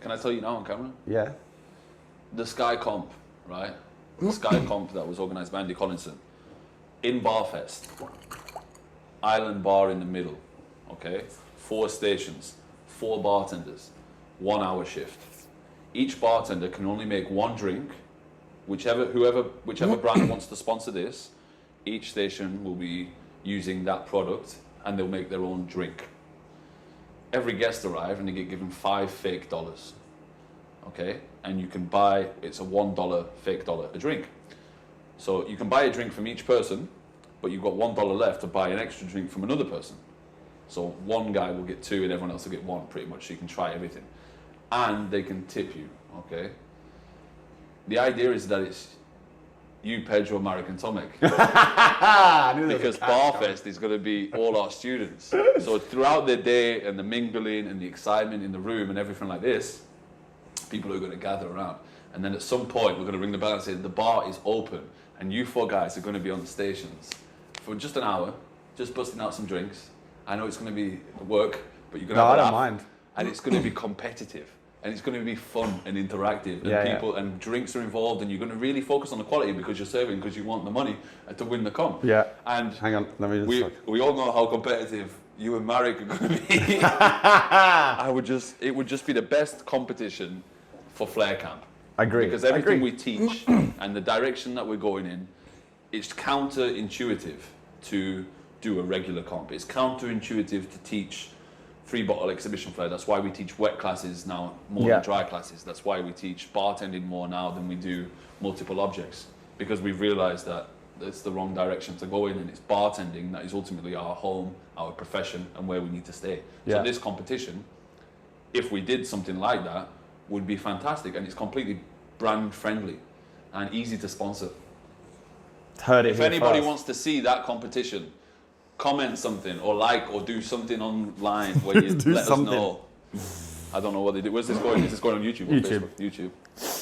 can I tell you now on camera? Yeah. The Sky Comp, right? The Sky Comp that was organised by Andy Collinson in Barfest. Island bar in the middle, okay? 4 stations, 4 bartenders, 1 hour shift. Each bartender can only make 1 drink. Whichever brand wants to sponsor this, each station will be using that product and they'll make their own drink. Every guest arrives and they get given 5 fake dollars, okay? And you can buy, it's a $1 fake dollar a drink. So you can buy a drink from each person, but you've got $1 left to buy an extra drink from another person. So one guy will get 2 and everyone else will get 1 pretty much, so you can try everything. And they can tip you, okay? The idea is that it's you, Pedro, Marek and Tomek. Because Barfest is going to be all our students. So throughout the day and the mingling and the excitement in the room and everything like this, people are going to gather around. And then at some point, we're going to ring the bell and say, the bar is open. And you 4 guys are going to be on the stations for just an hour, just busting out some drinks. I know it's going to be work, but you're going to have a laugh. I don't mind. And it's going to be competitive. And it's going to be fun and interactive, and and drinks are involved, and you're going to really focus on the quality because you're serving, because you want the money to win the comp. Yeah. And hang on, let me just we all know how competitive you and Marek are going to be. It would just be the best competition for Flair Camp. I agree. Because everything we teach and the direction that we're going in, it's counterintuitive to do a regular comp. It's counterintuitive to teach 3-bottle exhibition flair. That's why we teach wet classes now more than dry classes. That's why we teach bartending more now than we do multiple objects, because we've realized that it's the wrong direction to go in, and it's bartending that is ultimately our home, our profession, and where we need to stay. So this competition, if we did something like that, would be fantastic, and it's completely brand friendly and easy to sponsor. If anybody wants to see that competition, comment something or like or do something online where you let us know. I don't know what they do. Where's this going? Is this going on YouTube or Facebook? YouTube.